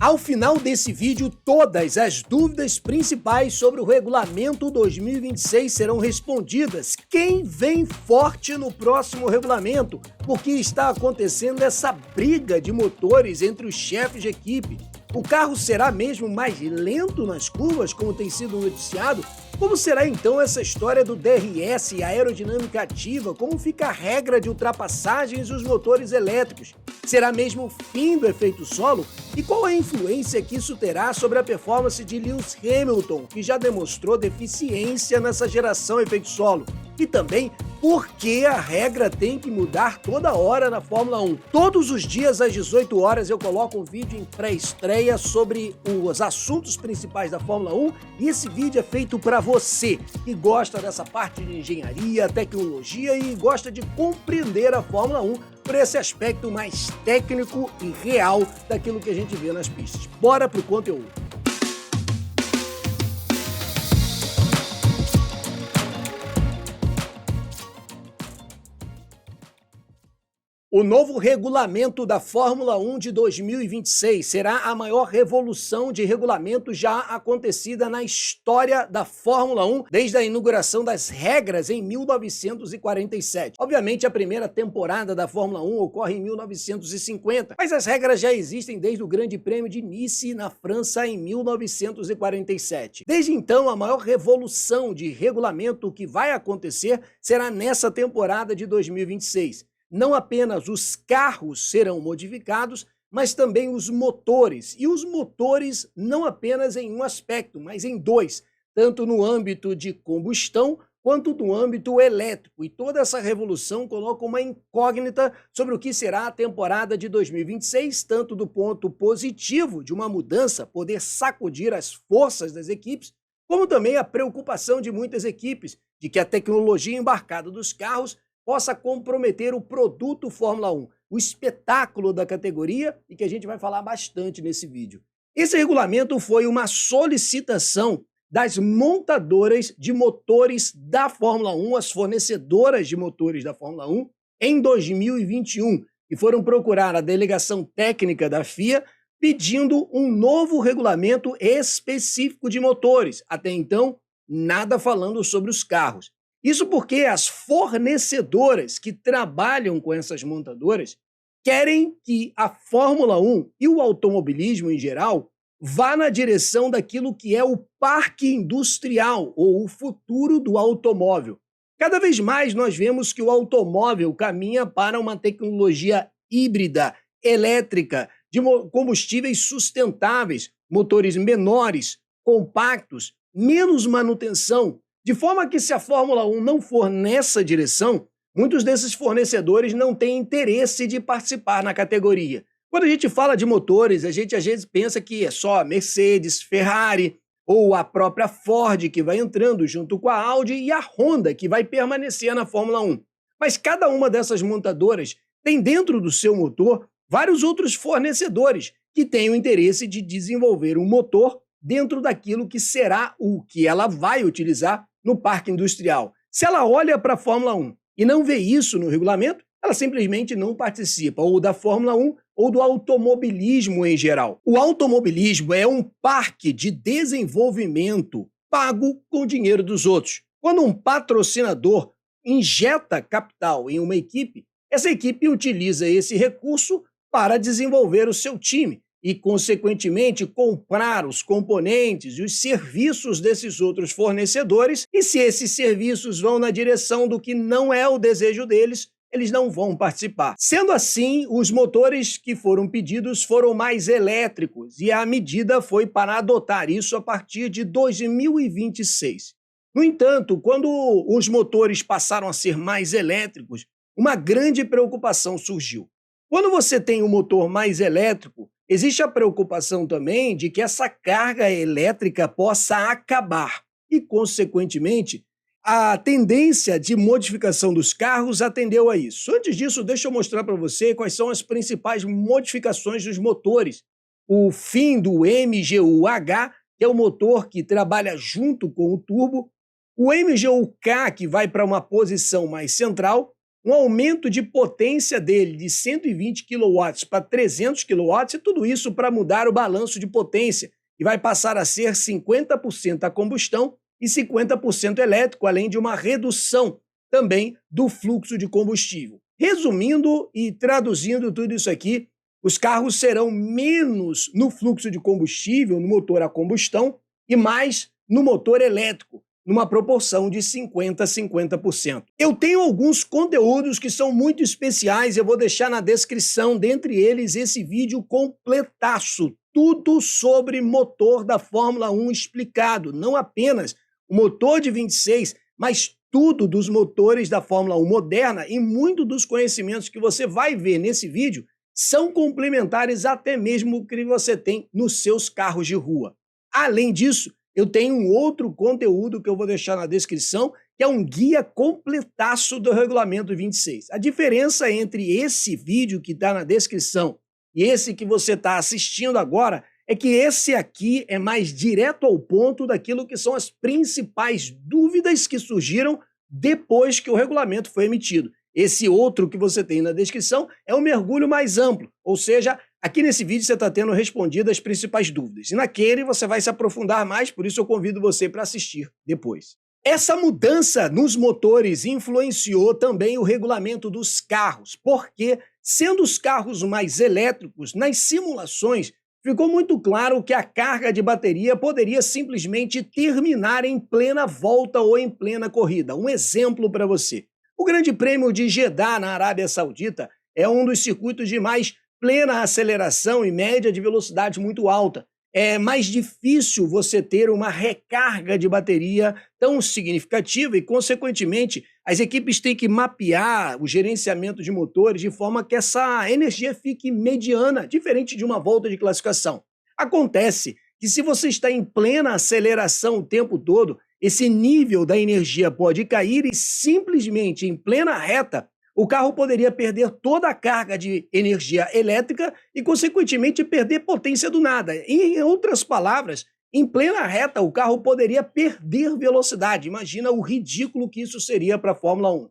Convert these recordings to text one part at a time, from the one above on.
Ao final desse vídeo, todas as dúvidas principais sobre o regulamento 2026 serão respondidas. Quem vem forte no próximo regulamento? Porque está acontecendo essa briga de motores entre os chefes de equipe. O carro será mesmo mais lento nas curvas, como tem sido noticiado? Como será então essa história do DRS e aerodinâmica ativa? Como fica a regra de ultrapassagens e os motores elétricos? Será mesmo o fim do efeito solo? E qual a influência que isso terá sobre a performance de Lewis Hamilton, que já demonstrou deficiência nessa geração efeito solo? E também, por que a regra tem que mudar toda hora na Fórmula 1? Todos os dias às 18 horas eu coloco um vídeo em pré-estreia sobre os assuntos principais da Fórmula 1 e esse vídeo é feito para você que gosta dessa parte de engenharia, tecnologia e gosta de compreender a Fórmula 1 por esse aspecto mais técnico e real daquilo que a gente vê nas pistas. Bora pro conteúdo! O novo regulamento da Fórmula 1 de 2026 será a maior revolução de regulamento já acontecida na história da Fórmula 1 desde a inauguração das regras em 1947. Obviamente, a primeira temporada da Fórmula 1 ocorre em 1950, mas as regras já existem desde o Grande Prêmio de Nice, na França, em 1947. Desde então, a maior revolução de regulamento que vai acontecer será nessa temporada de 2026. Não apenas os carros serão modificados, mas também os motores. E os motores não apenas em um aspecto, mas em dois, tanto no âmbito de combustão quanto no âmbito elétrico. E toda essa revolução coloca uma incógnita sobre o que será a temporada de 2026, tanto do ponto positivo de uma mudança poder sacudir as forças das equipes, como também a preocupação de muitas equipes de que a tecnologia embarcada dos carros possa comprometer o produto Fórmula 1, o espetáculo da categoria e que a gente vai falar bastante nesse vídeo. Esse regulamento foi uma solicitação das montadoras de motores da Fórmula 1, as fornecedoras de motores da Fórmula 1, em 2021, e foram procurar a delegação técnica da FIA pedindo um novo regulamento específico de motores. Até então, nada falando sobre os carros. Isso porque as fornecedoras que trabalham com essas montadoras querem que a Fórmula 1 e o automobilismo em geral vá na direção daquilo que é o parque industrial ou o futuro do automóvel. Cada vez mais nós vemos que o automóvel caminha para uma tecnologia híbrida, elétrica, de combustíveis sustentáveis, motores menores, compactos, menos manutenção, de forma que se a Fórmula 1 não for nessa direção, muitos desses fornecedores não têm interesse de participar na categoria. Quando a gente fala de motores, a gente às vezes pensa que é só a Mercedes, Ferrari ou a própria Ford que vai entrando junto com a Audi e a Honda que vai permanecer na Fórmula 1. Mas cada uma dessas montadoras tem dentro do seu motor vários outros fornecedores que têm o interesse de desenvolver um motor dentro daquilo que será o que ela vai utilizar no parque industrial. Se ela olha para a Fórmula 1 e não vê isso no regulamento, ela simplesmente não participa ou da Fórmula 1 ou do automobilismo em geral. O automobilismo é um parque de desenvolvimento pago com o dinheiro dos outros. Quando um patrocinador injeta capital em uma equipe, essa equipe utiliza esse recurso para desenvolver o seu time e, consequentemente, comprar os componentes e os serviços desses outros fornecedores, e se esses serviços vão na direção do que não é o desejo deles, eles não vão participar. Sendo assim, os motores que foram pedidos foram mais elétricos, e a medida foi para adotar isso a partir de 2026. No entanto, quando os motores passaram a ser mais elétricos, uma grande preocupação surgiu. Quando você tem um motor mais elétrico, existe a preocupação também de que essa carga elétrica possa acabar e, consequentemente, a tendência de modificação dos carros atendeu a isso. Antes disso, deixa eu mostrar para você quais são as principais modificações dos motores. O fim do MGU-H, que é o motor que trabalha junto com o turbo, o MGU-K, que vai para uma posição mais central, um aumento de potência dele de 120 kW para 300 kW, e tudo isso para mudar o balanço de potência, que vai passar a ser 50% a combustão e 50% elétrico, além de uma redução também do fluxo de combustível. Resumindo e traduzindo tudo isso aqui, os carros serão menos no fluxo de combustível, no motor a combustão, e mais no motor elétrico, numa proporção de 50% a 50%. Eu tenho alguns conteúdos que são muito especiais, eu vou deixar na descrição, dentre eles esse vídeo completaço, tudo sobre motor da Fórmula 1 explicado, não apenas o motor de 26, mas tudo dos motores da Fórmula 1 moderna, e muito dos conhecimentos que você vai ver nesse vídeo são complementares até mesmo o que você tem nos seus carros de rua. Além disso, eu tenho um outro conteúdo que eu vou deixar na descrição, que é um guia completaço do regulamento 26. A diferença entre esse vídeo que está na descrição e esse que você está assistindo agora é que esse aqui é mais direto ao ponto daquilo que são as principais dúvidas que surgiram depois que o regulamento foi emitido. Esse outro que você tem na descrição é um mergulho mais amplo, ou seja, aqui nesse vídeo você está tendo respondido as principais dúvidas. E naquele você vai se aprofundar mais, por isso eu convido você para assistir depois. Essa mudança nos motores influenciou também o regulamento dos carros, porque, sendo os carros mais elétricos, nas simulações ficou muito claro que a carga de bateria poderia simplesmente terminar em plena volta ou em plena corrida. Um exemplo para você. O Grande Prêmio de Jeddah, na Arábia Saudita, é um dos circuitos de mais plena aceleração e média de velocidade muito alta. É mais difícil você ter uma recarga de bateria tão significativa e, consequentemente, as equipes têm que mapear o gerenciamento de motores de forma que essa energia fique mediana, diferente de uma volta de classificação. Acontece que, se você está em plena aceleração o tempo todo, esse nível da energia pode cair e, simplesmente em plena reta, o carro poderia perder toda a carga de energia elétrica e, consequentemente, perder potência do nada. Em outras palavras, em plena reta, o carro poderia perder velocidade. Imagina o ridículo que isso seria para a Fórmula 1.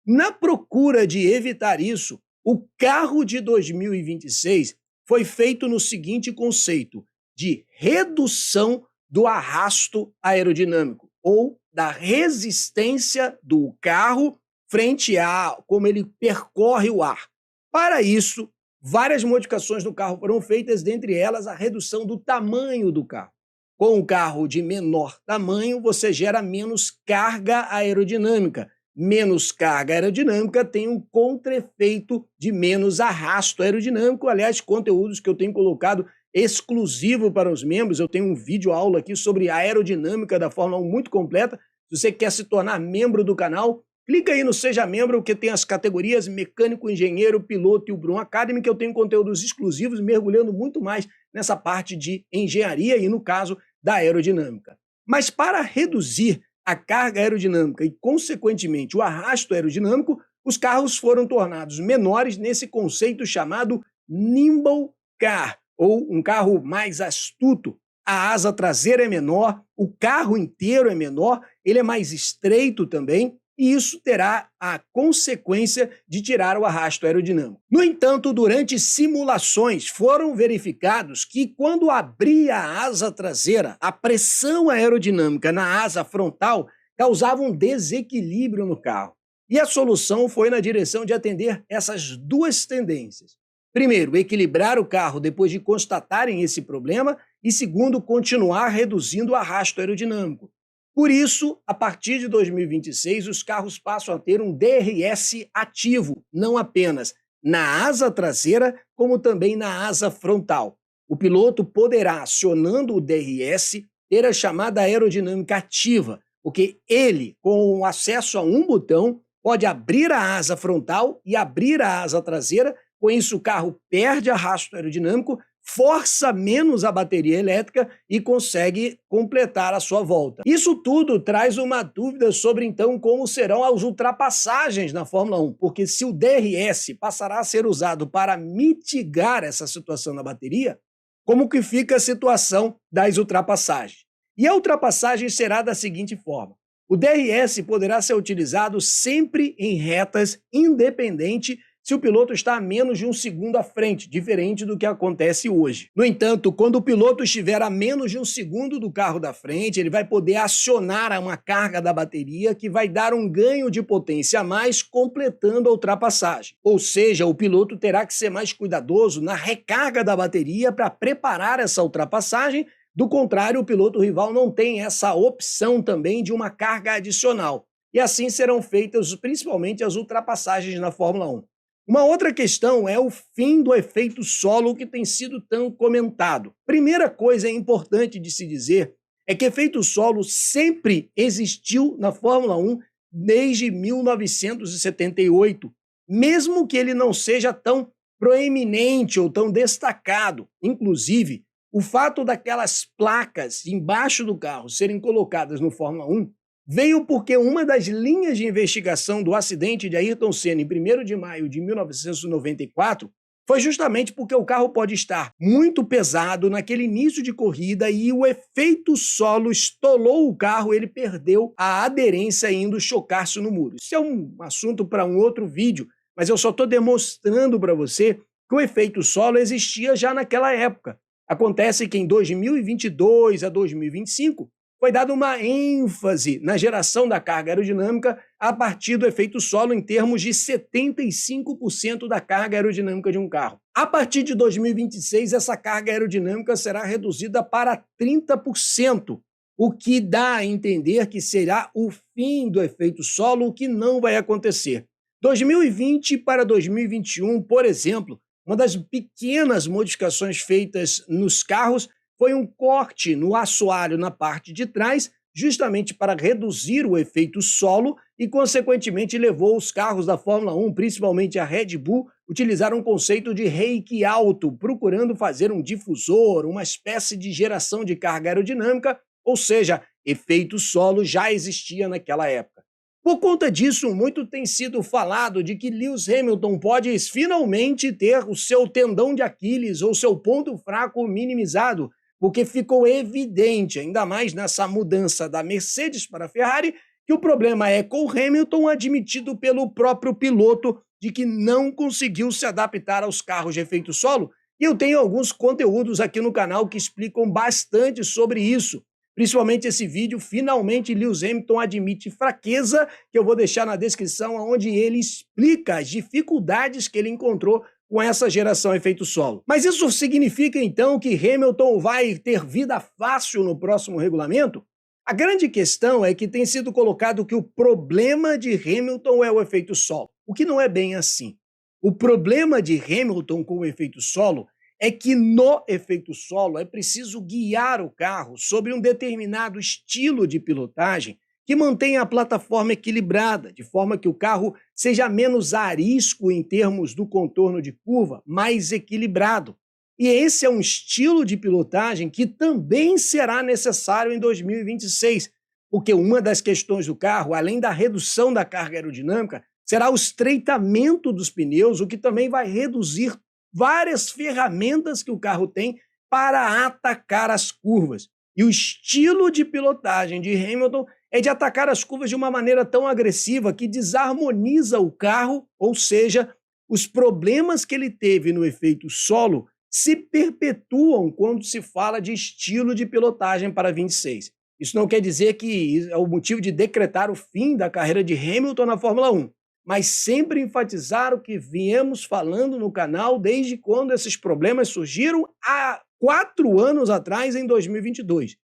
Na procura de evitar isso, o carro de 2026 foi feito no seguinte conceito de redução do arrasto aerodinâmico, ou da resistência do carro frente a como ele percorre o ar. Para isso, várias modificações no carro foram feitas, dentre elas a redução do tamanho do carro. Com um carro de menor tamanho, você gera menos carga aerodinâmica. Menos carga aerodinâmica tem um contra-efeito de menos arrasto aerodinâmico. Aliás, conteúdos que eu tenho colocado exclusivo para os membros. Eu tenho um vídeo aula aqui sobre a aerodinâmica da Fórmula 1 muito completa. Se você quer se tornar membro do canal, clica aí no Seja Membro, que tem as categorias mecânico, engenheiro, piloto e o Brum Academy, que eu tenho conteúdos exclusivos, mergulhando muito mais nessa parte de engenharia e, no caso, da aerodinâmica. Mas para reduzir a carga aerodinâmica e, consequentemente, o arrasto aerodinâmico, os carros foram tornados menores nesse conceito chamado Nimble Car, ou um carro mais astuto. A asa traseira é menor, o carro inteiro é menor, ele é mais estreito também, e isso terá a consequência de tirar o arrasto aerodinâmico. No entanto, durante simulações foram verificados que, quando abria a asa traseira, a pressão aerodinâmica na asa frontal causava um desequilíbrio no carro. E a solução foi na direção de atender essas duas tendências. Primeiro, equilibrar o carro depois de constatarem esse problema, e segundo, continuar reduzindo o arrasto aerodinâmico. Por isso, a partir de 2026, os carros passam a ter um DRS ativo, não apenas na asa traseira, como também na asa frontal. O piloto poderá, acionando o DRS, ter a chamada aerodinâmica ativa, porque ele, com o acesso a um botão, pode abrir a asa frontal e abrir a asa traseira. Com isso, o carro perde arrasto aerodinâmico, força menos a bateria elétrica e consegue completar a sua volta. Isso tudo traz uma dúvida sobre, então, como serão as ultrapassagens na Fórmula 1, porque se o DRS passará a ser usado para mitigar essa situação na bateria, como que fica a situação das ultrapassagens? E a ultrapassagem será da seguinte forma: O DRS poderá ser utilizado sempre em retas, independente se o piloto está a menos de um segundo à frente, diferente do que acontece hoje. No entanto, quando o piloto estiver a menos de um segundo do carro da frente, ele vai poder acionar uma carga da bateria que vai dar um ganho de potência a mais, completando a ultrapassagem. Ou seja, o piloto terá que ser mais cuidadoso na recarga da bateria para preparar essa ultrapassagem. Do contrário, o piloto rival não tem essa opção também de uma carga adicional. E assim serão feitas principalmente as ultrapassagens na Fórmula 1. Uma outra questão é o fim do efeito solo, que tem sido tão comentado. Primeira coisa importante de se dizer é que efeito solo sempre existiu na Fórmula 1 desde 1978, mesmo que ele não seja tão proeminente ou tão destacado. Inclusive, o fato daquelas placas embaixo do carro serem colocadas no Fórmula 1 veio porque uma das linhas de investigação do acidente de Ayrton Senna em 1º de maio de 1994 foi justamente porque o carro pode estar muito pesado naquele início de corrida e o efeito solo estolou o carro, ele perdeu a aderência indo chocar-se no muro. Isso é um assunto para um outro vídeo, mas eu só estou demonstrando para você que o efeito solo existia já naquela época. Acontece que em 2022 a 2025, foi dada uma ênfase na geração da carga aerodinâmica a partir do efeito solo em termos de 75% da carga aerodinâmica de um carro. A partir de 2026, essa carga aerodinâmica será reduzida para 30%, o que dá a entender que será o fim do efeito solo, o que não vai acontecer. 2020 para 2021, por exemplo, uma das pequenas modificações feitas nos carros foi um corte no assoalho na parte de trás, justamente para reduzir o efeito solo e, consequentemente, levou os carros da Fórmula 1, principalmente a Red Bull, a utilizar um conceito de reiki alto, procurando fazer um difusor, uma espécie de geração de carga aerodinâmica, ou seja, efeito solo já existia naquela época. Por conta disso, muito tem sido falado de que Lewis Hamilton pode finalmente ter o seu tendão de Aquiles ou seu ponto fraco minimizado, porque ficou evidente, ainda mais nessa mudança da Mercedes para a Ferrari, que o problema é com o Hamilton, admitido pelo próprio piloto, de que não conseguiu se adaptar aos carros de efeito solo. E eu tenho alguns conteúdos aqui no canal que explicam bastante sobre isso. Principalmente esse vídeo, finalmente Lewis Hamilton admite fraqueza, que eu vou deixar na descrição, onde ele explica as dificuldades que ele encontrou com essa geração efeito solo. Mas isso significa, então, que Hamilton vai ter vida fácil no próximo regulamento? A grande questão é que tem sido colocado que o problema de Hamilton é o efeito solo, o que não é bem assim. O problema de Hamilton com o efeito solo é que no efeito solo é preciso guiar o carro sobre um determinado estilo de pilotagem que mantenha a plataforma equilibrada, de forma que o carro seja menos arisco em termos do contorno de curva, mais equilibrado. E esse é um estilo de pilotagem que também será necessário em 2026, porque uma das questões do carro, além da redução da carga aerodinâmica, será o estreitamento dos pneus, o que também vai reduzir várias ferramentas que o carro tem para atacar as curvas. E o estilo de pilotagem de Hamilton é de atacar as curvas de uma maneira tão agressiva que desarmoniza o carro, ou seja, os problemas que ele teve no efeito solo se perpetuam quando se fala de estilo de pilotagem para 26. Isso não quer dizer que é o motivo de decretar o fim da carreira de Hamilton na Fórmula 1, mas sempre enfatizar o que viemos falando no canal desde quando esses problemas surgiram há 4 anos atrás, em 2022.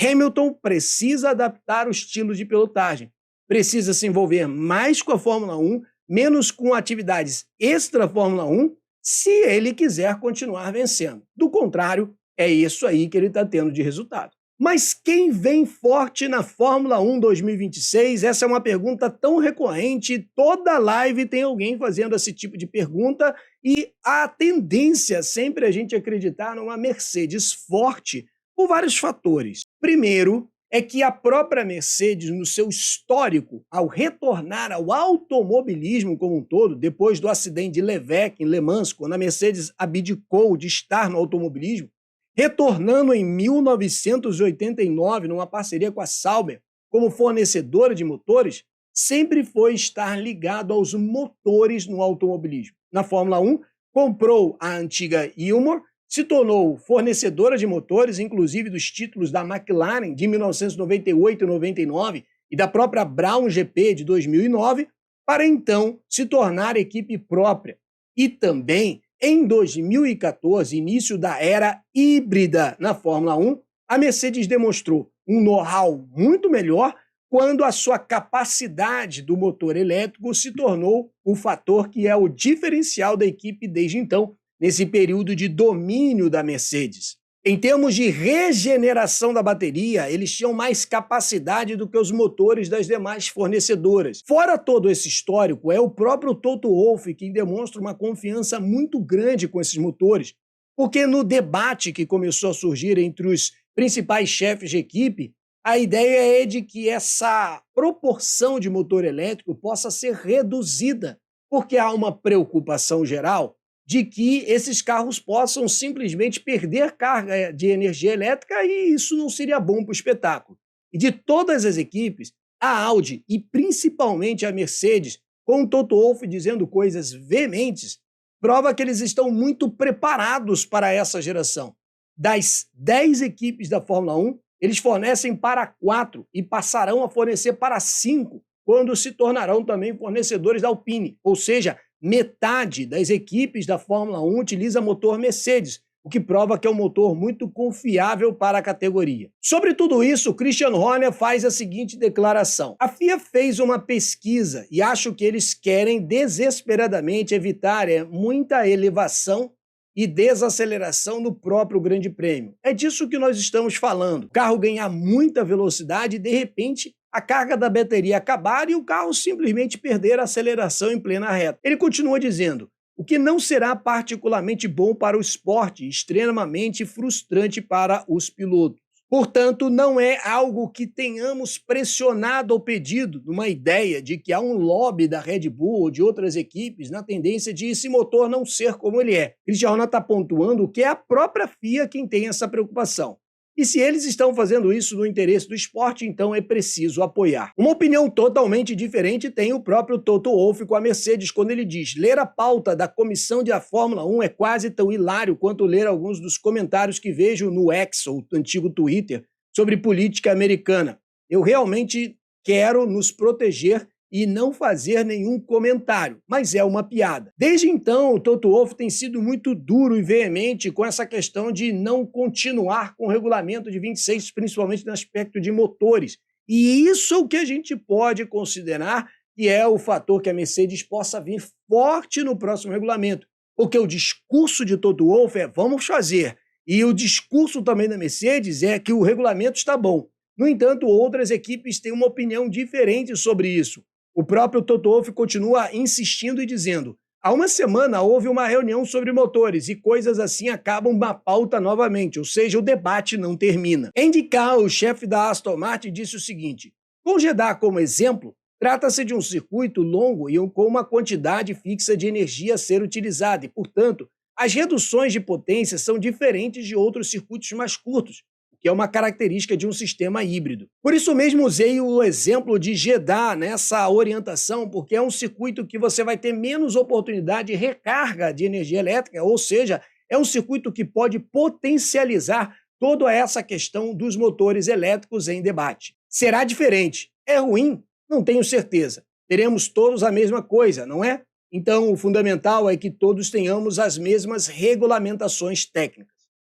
Hamilton precisa adaptar o estilo de pilotagem, precisa se envolver mais com a Fórmula 1, menos com atividades extra-Fórmula 1, se ele quiser continuar vencendo. Do contrário, é isso aí que ele está tendo de resultado. Mas quem vem forte na Fórmula 1 2026? Essa é uma pergunta tão recorrente, toda live tem alguém fazendo esse tipo de pergunta e a tendência sempre a gente acreditar numa Mercedes forte por vários fatores. Primeiro, é que a própria Mercedes, no seu histórico, ao retornar ao automobilismo como um todo, depois do acidente de Leclerc em Le Mans, quando a Mercedes abdicou de estar no automobilismo, retornando em 1989, numa parceria com a Sauber, como fornecedora de motores sempre foi estar ligado aos motores no automobilismo. Na Fórmula 1, comprou a antiga Ilmor, se tornou fornecedora de motores, inclusive dos títulos da McLaren de 1998 e 99 e da própria Brown GP de 2009, para então se tornar equipe própria. E também, em 2014, início da era híbrida na Fórmula 1, a Mercedes demonstrou um know-how muito melhor quando a sua capacidade do motor elétrico se tornou o fator que é o diferencial da equipe desde então, nesse período de domínio da Mercedes. Em termos de regeneração da bateria, eles tinham mais capacidade do que os motores das demais fornecedoras. Fora todo esse histórico, é o próprio Toto Wolff quem demonstra uma confiança muito grande com esses motores, porque no debate que começou a surgir entre os principais chefes de equipe, a ideia é de que essa proporção de motor elétrico possa ser reduzida, porque há uma preocupação geral de que esses carros possam simplesmente perder carga de energia elétrica e isso não seria bom para o espetáculo. E de todas as equipes, a Audi e principalmente a Mercedes, com o Toto Wolff dizendo coisas veementes, prova que eles estão muito preparados para essa geração. Das 10 equipes da Fórmula 1, eles fornecem para 4 e passarão a fornecer para 5 quando se tornarão também fornecedores da Alpine. Ou seja, metade das equipes da Fórmula 1 utiliza motor Mercedes, o que prova que é um motor muito confiável para a categoria. Sobre tudo isso, Christian Horner faz a seguinte declaração. A FIA fez uma pesquisa e acho que eles querem desesperadamente evitar muita elevação e desaceleração no próprio Grande Prêmio. É disso que nós estamos falando. O carro ganhar muita velocidade e, de repente, a carga da bateria acabar e o carro simplesmente perder a aceleração em plena reta. Ele continua dizendo, o que não será particularmente bom para o esporte, extremamente frustrante para os pilotos. Portanto, não é algo que tenhamos pressionado ou pedido numa ideia de que há um lobby da Red Bull ou de outras equipes na tendência de esse motor não ser como ele é. Christian Horner está pontuando que é a própria FIA quem tem essa preocupação. E se eles estão fazendo isso no interesse do esporte, então é preciso apoiar. Uma opinião totalmente diferente tem o próprio Toto Wolff com a Mercedes, quando ele diz: ler a pauta da comissão da Fórmula 1 é quase tão hilário quanto ler alguns dos comentários que vejo no X, ou antigo Twitter, sobre política americana. Eu realmente quero nos proteger e não fazer nenhum comentário, mas é uma piada. Desde então, o Toto Wolff tem sido muito duro e veemente com essa questão de não continuar com o regulamento de 26, principalmente no aspecto de motores. E isso é o que a gente pode considerar que é o fator que a Mercedes possa vir forte no próximo regulamento. Porque o discurso de Toto Wolff é vamos fazer, e o discurso também da Mercedes é que o regulamento está bom. No entanto, outras equipes têm uma opinião diferente sobre isso. O próprio Toto Wolff continua insistindo e dizendo: há uma semana houve uma reunião sobre motores e coisas assim acabam na pauta novamente, ou seja, o debate não termina. Andy Cowell, o chefe da Aston Martin, disse o seguinte: com Jeddah como exemplo, trata-se de um circuito longo e com uma quantidade fixa de energia a ser utilizada e, portanto, as reduções de potência são diferentes de outros circuitos mais curtos, que é uma característica de um sistema híbrido. Por isso mesmo usei o exemplo de Jeddah nessa orientação, porque é um circuito que você vai ter menos oportunidade de recarga de energia elétrica, ou seja, é um circuito que pode potencializar toda essa questão dos motores elétricos em debate. Será diferente. É ruim? Não tenho certeza. Teremos todos a mesma coisa, não é? Então, o fundamental é que todos tenhamos as mesmas regulamentações técnicas.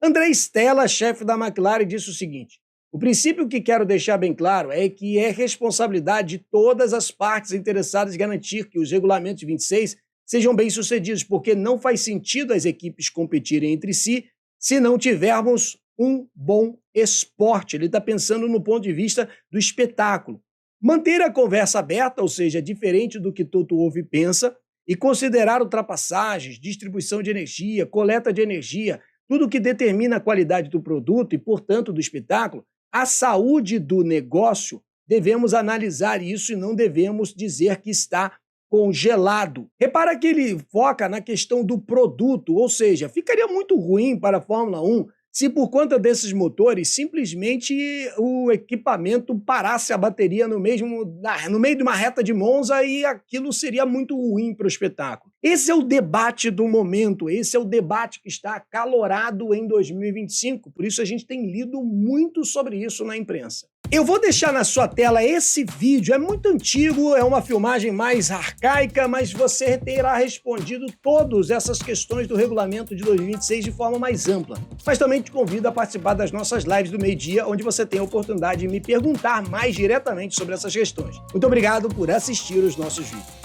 André Stella, chefe da McLaren, disse o seguinte: o princípio que quero deixar bem claro é que é responsabilidade de todas as partes interessadas garantir que os regulamentos 26 sejam bem-sucedidos, porque não faz sentido as equipes competirem entre si se não tivermos um bom esporte. Ele está pensando no ponto de vista do espetáculo. Manter a conversa aberta, ou seja, diferente do que Toto Wolff pensa, e considerar ultrapassagens, distribuição de energia, coleta de energia, tudo que determina a qualidade do produto e, portanto, do espetáculo, a saúde do negócio, devemos analisar isso e não devemos dizer que está congelado. Repara que ele foca na questão do produto, ou seja, ficaria muito ruim para a Fórmula 1 se por conta desses motores, simplesmente o equipamento parasse a bateria no meio de uma reta de Monza e aquilo seria muito ruim para o espetáculo. Esse é o debate do momento, esse é o debate que está acalorado em 2025, por isso a gente tem lido muito sobre isso na imprensa. Eu vou deixar na sua tela esse vídeo, é muito antigo, é uma filmagem mais arcaica, mas você terá respondido todas essas questões do regulamento de 2026 de forma mais ampla. Mas também te convido a participar das nossas lives do meio-dia, onde você tem a oportunidade de me perguntar mais diretamente sobre essas questões. Muito obrigado por assistir os nossos vídeos.